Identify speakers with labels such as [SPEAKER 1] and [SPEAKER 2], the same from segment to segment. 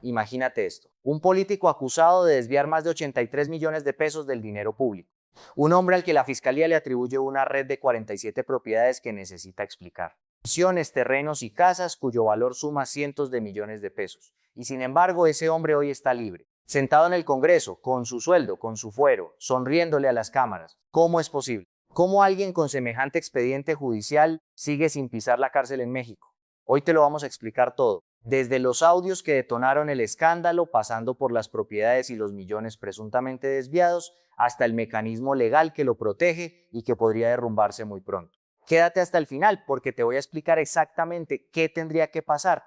[SPEAKER 1] Imagínate esto, un político acusado de desviar más de 83 millones de pesos del dinero público. Un hombre al que la fiscalía le atribuye una red de 47 propiedades que necesita explicar. Mansiones, terrenos y casas cuyo valor suma cientos de millones de pesos. Y sin embargo, ese hombre hoy está libre, sentado en el Congreso, con su sueldo, con su fuero, sonriéndole a las cámaras. ¿Cómo es posible? ¿Cómo alguien con semejante expediente judicial sigue sin pisar la cárcel en México? Hoy te lo vamos a explicar todo, desde los audios que detonaron el escándalo, pasando por las propiedades y los millones presuntamente desviados, hasta el mecanismo legal que lo protege y que podría derrumbarse muy pronto. Quédate hasta el final porque te voy a explicar exactamente qué tendría que pasar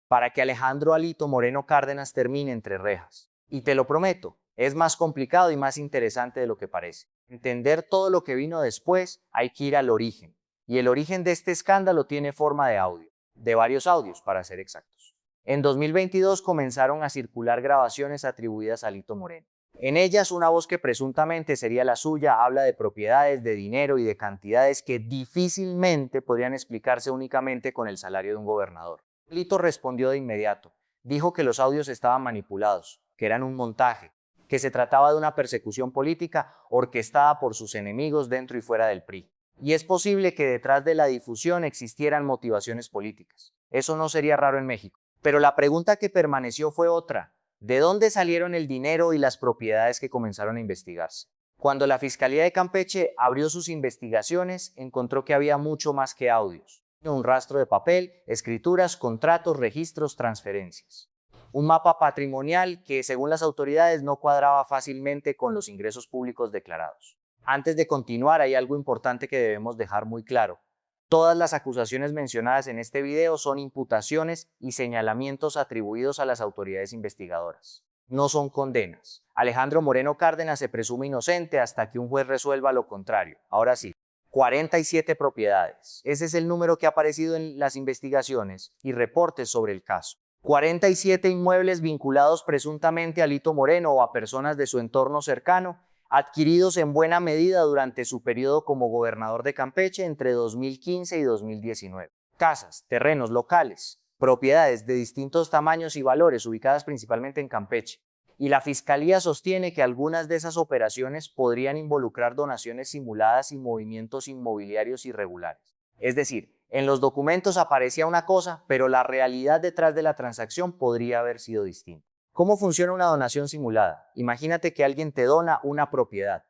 [SPEAKER 1] para que Alejandro Alito Moreno Cárdenas termine entre rejas. Y te lo prometo, es más complicado y más interesante de lo que parece. Entender todo lo que vino después, hay que ir al origen. Y el origen de este escándalo tiene forma de audio, de varios audios para ser exactos. En 2022 comenzaron a circular grabaciones atribuidas a Alito Moreno. En ellas, una voz que presuntamente sería la suya habla de propiedades, de dinero y de cantidades que difícilmente podrían explicarse únicamente con el salario de un gobernador. Alito respondió de inmediato. Dijo que los audios estaban manipulados, que eran un montaje, que se trataba de una persecución política orquestada por sus enemigos dentro y fuera del PRI. Y es posible que detrás de la difusión existieran motivaciones políticas. Eso no sería raro en México. Pero la pregunta que permaneció fue otra. ¿De dónde salieron el dinero y las propiedades que comenzaron a investigarse? Cuando la Fiscalía de Campeche abrió sus investigaciones, encontró que había mucho más que audios. Un rastro de papel, escrituras, contratos, registros, transferencias. Un mapa patrimonial que, según las autoridades, no cuadraba fácilmente con los ingresos públicos declarados. Antes de continuar, hay algo importante que debemos dejar muy claro. Todas las acusaciones mencionadas en este video son imputaciones y señalamientos atribuidos a las autoridades investigadoras. No son condenas. Alejandro Moreno Cárdenas se presume inocente hasta que un juez resuelva lo contrario. Ahora sí, 47 propiedades. Ese es el número que ha aparecido en las investigaciones y reportes sobre el caso. 47 inmuebles vinculados presuntamente a Alito Moreno o a personas de su entorno cercano, adquiridos en buena medida durante su periodo como gobernador de Campeche entre 2015 y 2019. Casas, terrenos, locales, propiedades de distintos tamaños y valores ubicadas principalmente en Campeche. Y la Fiscalía sostiene que algunas de esas operaciones podrían involucrar donaciones simuladas y movimientos inmobiliarios irregulares. Es decir, en los documentos aparecía una cosa, pero la realidad detrás de la transacción podría haber sido distinta. ¿Cómo funciona una donación simulada? Imagínate que alguien te dona una propiedad.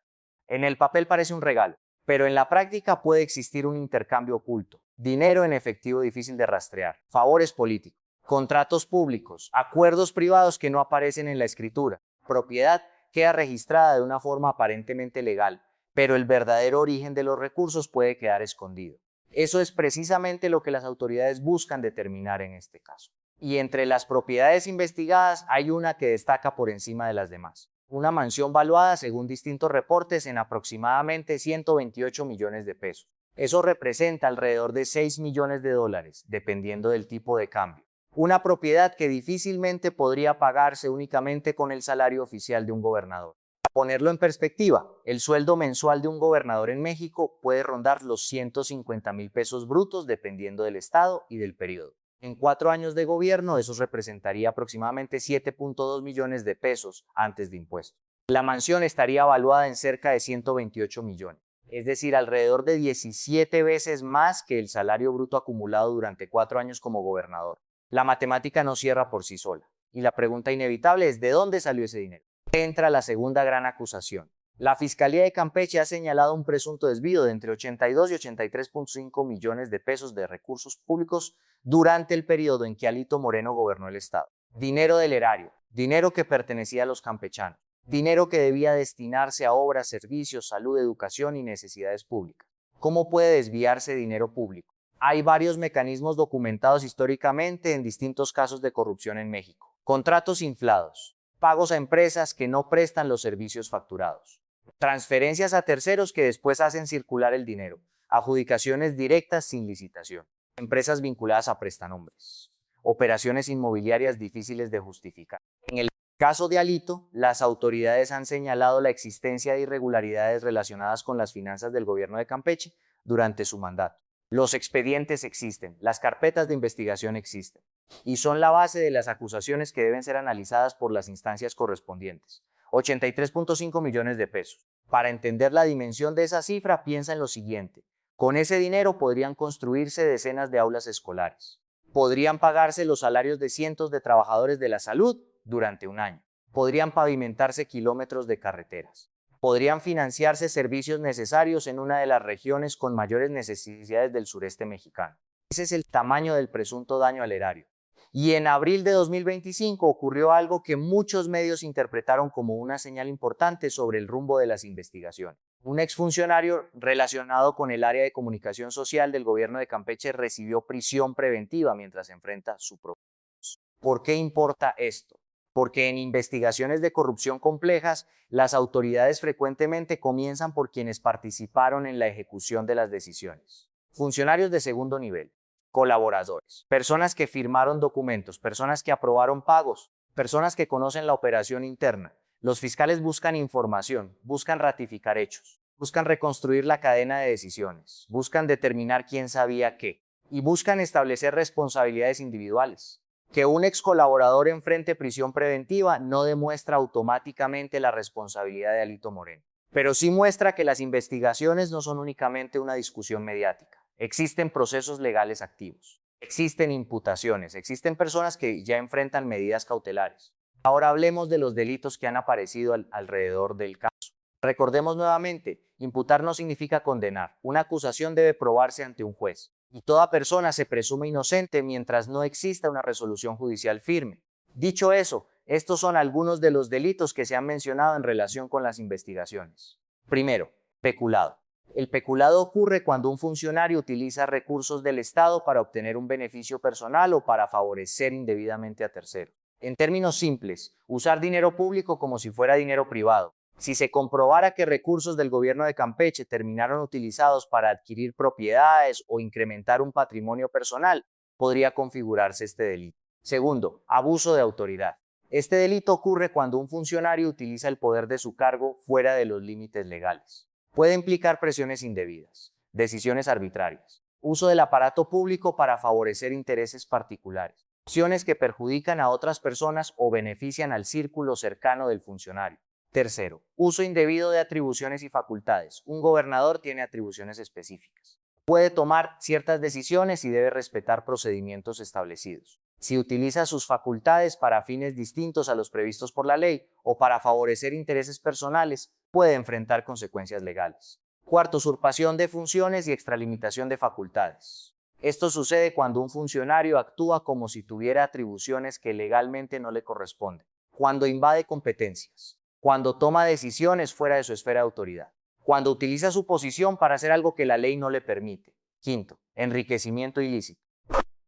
[SPEAKER 1] En el papel parece un regalo, pero en la práctica puede existir un intercambio oculto, dinero en efectivo difícil de rastrear, favores políticos, contratos públicos, acuerdos privados que no aparecen en la escritura. Propiedad queda registrada de una forma aparentemente legal, pero el verdadero origen de los recursos puede quedar escondido. Eso es precisamente lo que las autoridades buscan determinar en este caso. Y entre las propiedades investigadas hay una que destaca por encima de las demás. Una mansión valuada, según distintos reportes, en aproximadamente 128 millones de pesos. Eso representa alrededor de 6 millones de dólares, dependiendo del tipo de cambio. Una propiedad que difícilmente podría pagarse únicamente con el salario oficial de un gobernador. Para ponerlo en perspectiva, el sueldo mensual de un gobernador en México puede rondar los 150,000 pesos brutos dependiendo del estado y del periodo. En 4 años de gobierno, eso representaría aproximadamente 7.2 millones de pesos antes de impuestos. La mansión estaría evaluada en cerca de 128 millones, es decir, alrededor de 17 veces más que el salario bruto acumulado durante 4 años como gobernador. La matemática no cierra por sí sola, y la pregunta inevitable es ¿de dónde salió ese dinero? Entra la segunda gran acusación. La Fiscalía de Campeche ha señalado un presunto desvío de entre 82 y 83.5 millones de pesos de recursos públicos durante el periodo en que Alito Moreno gobernó el estado. Dinero del erario, dinero que pertenecía a los campechanos, dinero que debía destinarse a obras, servicios, salud, educación y necesidades públicas. ¿Cómo puede desviarse dinero público? Hay varios mecanismos documentados históricamente en distintos casos de corrupción en México. Contratos inflados, pagos a empresas que no prestan los servicios facturados, transferencias a terceros que después hacen circular el dinero, adjudicaciones directas sin licitación, empresas vinculadas a prestanombres, operaciones inmobiliarias difíciles de justificar. En el caso de Alito, las autoridades han señalado la existencia de irregularidades relacionadas con las finanzas del gobierno de Campeche durante su mandato. Los expedientes existen, las carpetas de investigación existen. y son la base de las acusaciones que deben ser analizadas por las instancias correspondientes. 83.5 millones de pesos. Para entender la dimensión de esa cifra, piensa en lo siguiente. Con ese dinero podrían construirse decenas de aulas escolares. Podrían pagarse los salarios de cientos de trabajadores de la salud durante un año. Podrían pavimentarse kilómetros de carreteras. Podrían financiarse servicios necesarios en una de las regiones con mayores necesidades del sureste mexicano. Ese es el tamaño del presunto daño al erario. Y en abril de 2025 ocurrió algo que muchos medios interpretaron como una señal importante sobre el rumbo de las investigaciones. Un exfuncionario relacionado con el área de comunicación social del gobierno de Campeche recibió prisión preventiva mientras enfrenta su proceso. ¿Por qué importa esto? Porque en investigaciones de corrupción complejas, las autoridades frecuentemente comienzan por quienes participaron en la ejecución de las decisiones. Funcionarios de segundo nivel, colaboradores, personas que firmaron documentos, personas que aprobaron pagos, personas que conocen la operación interna. Los fiscales buscan información, buscan ratificar hechos, buscan reconstruir la cadena de decisiones, buscan determinar quién sabía qué y buscan establecer responsabilidades individuales. Que un ex colaborador enfrente prisión preventiva no demuestra automáticamente la responsabilidad de Alito Moreno, pero sí muestra que las investigaciones no son únicamente una discusión mediática. Existen procesos legales activos, existen imputaciones, existen personas que ya enfrentan medidas cautelares. Ahora hablemos de los delitos que han aparecido alrededor del caso. Recordemos nuevamente, imputar no significa condenar. Una acusación debe probarse ante un juez. Y toda persona se presume inocente mientras no exista una resolución judicial firme. Dicho eso, estos son algunos de los delitos que se han mencionado en relación con las investigaciones. Primero, peculado. El peculado ocurre cuando un funcionario utiliza recursos del Estado para obtener un beneficio personal o para favorecer indebidamente a terceros. En términos simples, usar dinero público como si fuera dinero privado. Si se comprobara que recursos del gobierno de Campeche terminaron utilizados para adquirir propiedades o incrementar un patrimonio personal, podría configurarse este delito. Segundo, abuso de autoridad. Este delito ocurre cuando un funcionario utiliza el poder de su cargo fuera de los límites legales. Puede implicar presiones indebidas, decisiones arbitrarias, uso del aparato público para favorecer intereses particulares, acciones que perjudican a otras personas o benefician al círculo cercano del funcionario. Tercero, uso indebido de atribuciones y facultades. Un gobernador tiene atribuciones específicas. Puede tomar ciertas decisiones y debe respetar procedimientos establecidos. Si utiliza sus facultades para fines distintos a los previstos por la ley o para favorecer intereses personales, puede enfrentar consecuencias legales. Cuarto, usurpación de funciones y extralimitación de facultades. Esto sucede cuando un funcionario actúa como si tuviera atribuciones que legalmente no le corresponden, cuando invade competencias, cuando toma decisiones fuera de su esfera de autoridad, cuando utiliza su posición para hacer algo que la ley no le permite. Quinto, enriquecimiento ilícito.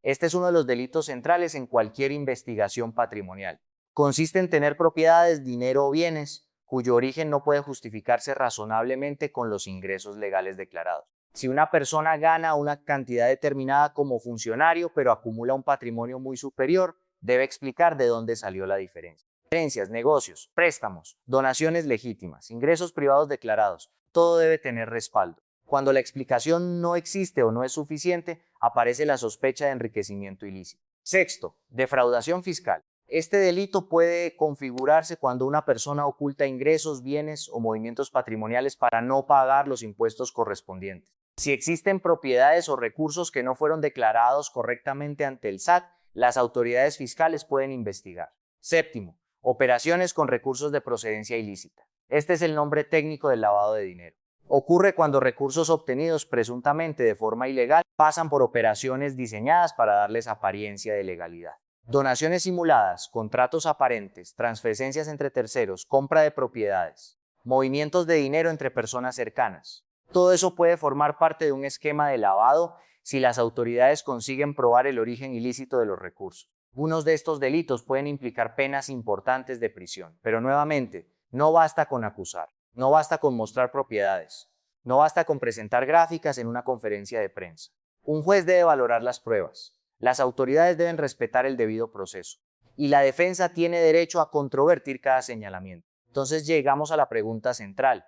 [SPEAKER 1] Este es uno de los delitos centrales en cualquier investigación patrimonial. Consiste en tener propiedades, dinero o bienes cuyo origen no puede justificarse razonablemente con los ingresos legales declarados. Si una persona gana una cantidad determinada como funcionario, pero acumula un patrimonio muy superior, debe explicar de dónde salió la diferencia. Herencias, negocios, préstamos, donaciones legítimas, ingresos privados declarados, todo debe tener respaldo. Cuando la explicación no existe o no es suficiente, aparece la sospecha de enriquecimiento ilícito. Sexto, defraudación fiscal. Este delito puede configurarse cuando una persona oculta ingresos, bienes o movimientos patrimoniales para no pagar los impuestos correspondientes. Si existen propiedades o recursos que no fueron declarados correctamente ante el SAT, las autoridades fiscales pueden investigar. Séptimo, operaciones con recursos de procedencia ilícita. Este es el nombre técnico del lavado de dinero. Ocurre cuando recursos obtenidos presuntamente de forma ilegal pasan por operaciones diseñadas para darles apariencia de legalidad. Donaciones simuladas, contratos aparentes, transferencias entre terceros, compra de propiedades, movimientos de dinero entre personas cercanas. Todo eso puede formar parte de un esquema de lavado si las autoridades consiguen probar el origen ilícito de los recursos. Algunos de estos delitos pueden implicar penas importantes de prisión, pero nuevamente, no basta con acusar, no basta con mostrar propiedades, no basta con presentar gráficas en una conferencia de prensa. Un juez debe valorar las pruebas, las autoridades deben respetar el debido proceso y la defensa tiene derecho a controvertir cada señalamiento. Entonces llegamos a la pregunta central.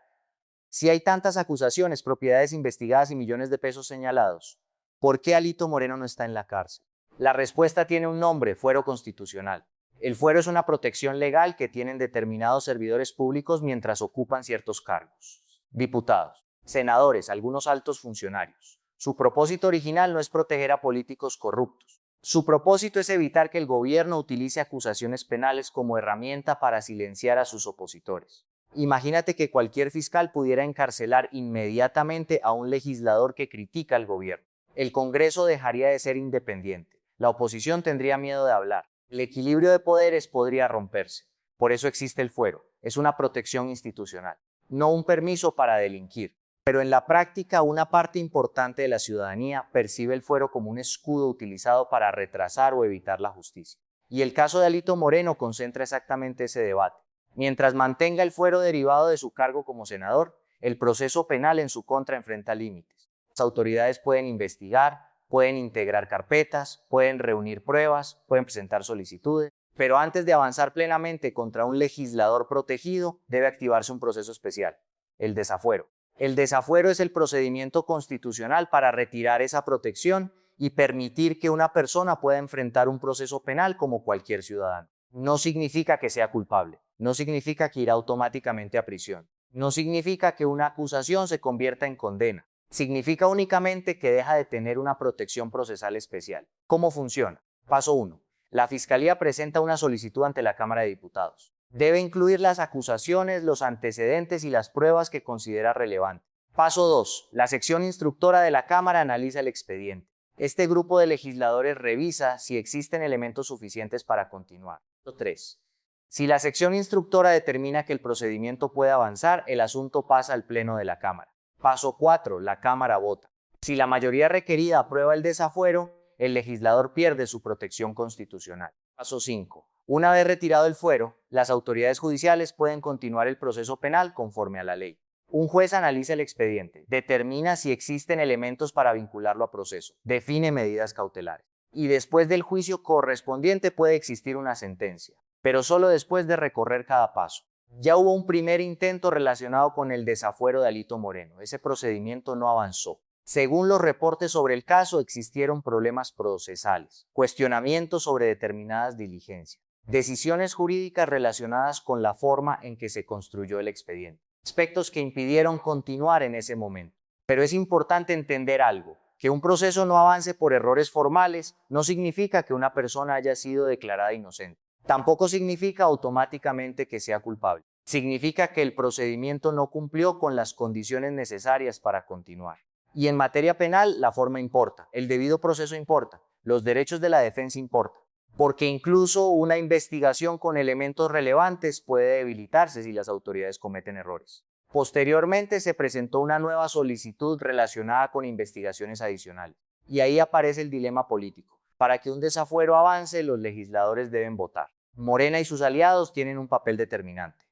[SPEAKER 1] Si hay tantas acusaciones, propiedades investigadas y millones de pesos señalados, ¿por qué Alito Moreno no está en la cárcel? La respuesta tiene un nombre: fuero constitucional. El fuero es una protección legal que tienen determinados servidores públicos mientras ocupan ciertos cargos. Diputados, senadores, algunos altos funcionarios. Su propósito original no es proteger a políticos corruptos. Su propósito es evitar que el gobierno utilice acusaciones penales como herramienta para silenciar a sus opositores. Imagínate que cualquier fiscal pudiera encarcelar inmediatamente a un legislador que critica al gobierno. El Congreso dejaría de ser independiente. La oposición tendría miedo de hablar. El equilibrio de poderes podría romperse. Por eso existe el fuero. Es una protección institucional, no un permiso para delinquir. Pero en la práctica, una parte importante de la ciudadanía percibe el fuero como un escudo utilizado para retrasar o evitar la justicia. Y el caso de Alito Moreno concentra exactamente ese debate. Mientras mantenga el fuero derivado de su cargo como senador, el proceso penal en su contra enfrenta límites. Las autoridades pueden investigar, pueden integrar carpetas, pueden reunir pruebas, pueden presentar solicitudes, pero antes de avanzar plenamente contra un legislador protegido, debe activarse un proceso especial: el desafuero. El desafuero es el procedimiento constitucional para retirar esa protección y permitir que una persona pueda enfrentar un proceso penal como cualquier ciudadano. No significa que sea culpable, no significa que irá automáticamente a prisión, no significa que una acusación se convierta en condena. Significa únicamente que deja de tener una protección procesal especial. ¿Cómo funciona? Paso 1. La Fiscalía presenta una solicitud ante la Cámara de Diputados. Debe incluir las acusaciones, los antecedentes y las pruebas que considera relevantes. Paso 2. La sección instructora de la Cámara analiza el expediente. Este grupo de legisladores revisa si existen elementos suficientes para continuar. Paso 3. Si la sección instructora determina que el procedimiento puede avanzar, el asunto pasa al Pleno de la Cámara. Paso 4. La Cámara vota. Si la mayoría requerida aprueba el desafuero, el legislador pierde su protección constitucional. Paso 5. Una vez retirado el fuero, las autoridades judiciales pueden continuar el proceso penal conforme a la ley. Un juez analiza el expediente, determina si existen elementos para vincularlo a proceso, define medidas cautelares. Y después del juicio correspondiente puede existir una sentencia, pero solo después de recorrer cada paso. Ya hubo un primer intento relacionado con el desafuero de Alito Moreno. Ese procedimiento no avanzó. Según los reportes sobre el caso, existieron problemas procesales, cuestionamientos sobre determinadas diligencias, decisiones jurídicas relacionadas con la forma en que se construyó el expediente, aspectos que impidieron continuar en ese momento. Pero es importante entender algo: que un proceso no avance por errores formales no significa que una persona haya sido declarada inocente. Tampoco significa automáticamente que sea culpable. Significa que el procedimiento no cumplió con las condiciones necesarias para continuar. Y en materia penal, la forma importa, el debido proceso importa, los derechos de la defensa importan, porque incluso una investigación con elementos relevantes puede debilitarse si las autoridades cometen errores. Posteriormente se presentó una nueva solicitud relacionada con investigaciones adicionales, y ahí aparece el dilema político. Para que un desafuero avance, los legisladores deben votar. Morena y sus aliados tienen un papel determinante.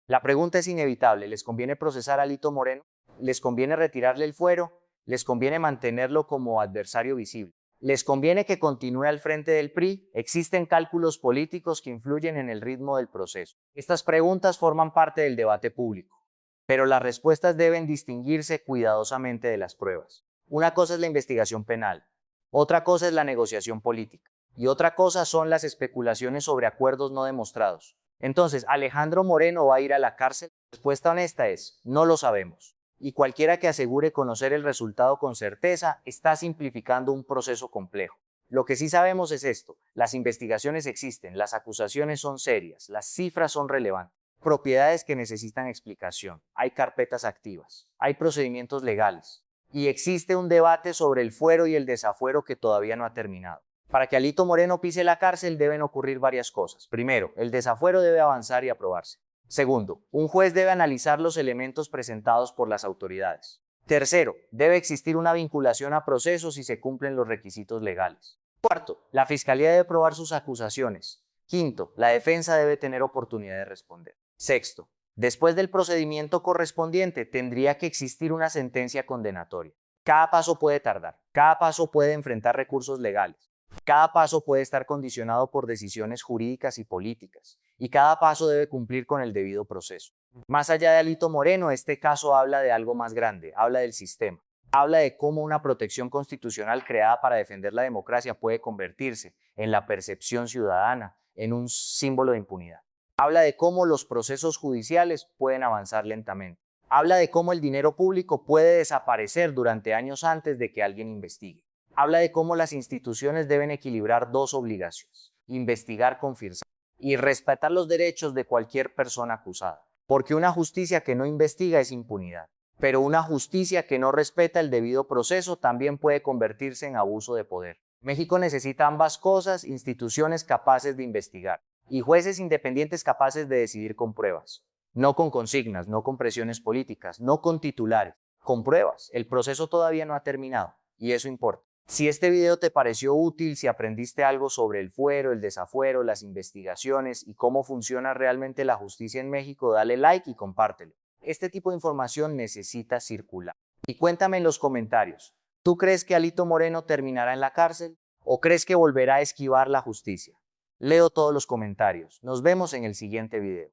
[SPEAKER 1] La pregunta es inevitable: ¿les conviene procesar a Alito Moreno? ¿Les conviene retirarle el fuero? ¿Les conviene mantenerlo como adversario visible? ¿Les conviene que continúe al frente del PRI? Existen cálculos políticos que influyen en el ritmo del proceso. Estas preguntas forman parte del debate público, pero las respuestas deben distinguirse cuidadosamente de las pruebas. Una cosa es la investigación penal, otra cosa es la negociación política, y otra cosa son las especulaciones sobre acuerdos no demostrados. Entonces, ¿Alejandro Moreno va a ir a la cárcel? La respuesta honesta es: no lo sabemos. Y cualquiera que asegure conocer el resultado con certeza está simplificando un proceso complejo. Lo que sí sabemos es esto: las investigaciones existen, las acusaciones son serias, las cifras son relevantes, propiedades que necesitan explicación, hay carpetas activas, hay procedimientos legales, y existe un debate sobre el fuero y el desafuero que todavía no ha terminado. Para que Alito Moreno pise la cárcel deben ocurrir varias cosas. Primero, el desafuero debe avanzar y aprobarse. Segundo, un juez debe analizar los elementos presentados por las autoridades. Tercero, debe existir una vinculación a procesos si se cumplen los requisitos legales. Cuarto, la Fiscalía debe probar sus acusaciones. Quinto, la defensa debe tener oportunidad de responder. Sexto, después del procedimiento correspondiente tendría que existir una sentencia condenatoria. Cada paso puede tardar, cada paso puede enfrentar recursos legales. Cada paso puede estar condicionado por decisiones jurídicas y políticas, y cada paso debe cumplir con el debido proceso. Más allá de Alito Moreno, este caso habla de algo más grande, habla del sistema. Habla de cómo una protección constitucional creada para defender la democracia puede convertirse en la percepción ciudadana, en un símbolo de impunidad. Habla de cómo los procesos judiciales pueden avanzar lentamente. Habla de cómo el dinero público puede desaparecer durante años antes de que alguien investigue. Habla de cómo las instituciones deben equilibrar dos obligaciones: investigar con firmeza y respetar los derechos de cualquier persona acusada. Porque una justicia que no investiga es impunidad. Pero una justicia que no respeta el debido proceso también puede convertirse en abuso de poder. México necesita ambas cosas: instituciones capaces de investigar y jueces independientes capaces de decidir con pruebas. No con consignas, no con presiones políticas, no con titulares, con pruebas. El proceso todavía no ha terminado y eso importa. Si este video te pareció útil, si aprendiste algo sobre el fuero, el desafuero, las investigaciones y cómo funciona realmente la justicia en México, dale like y compártelo. Este tipo de información necesita circular. Y cuéntame en los comentarios, ¿tú crees que Alito Moreno terminará en la cárcel o crees que volverá a esquivar la justicia? Leo todos los comentarios. Nos vemos en el siguiente video.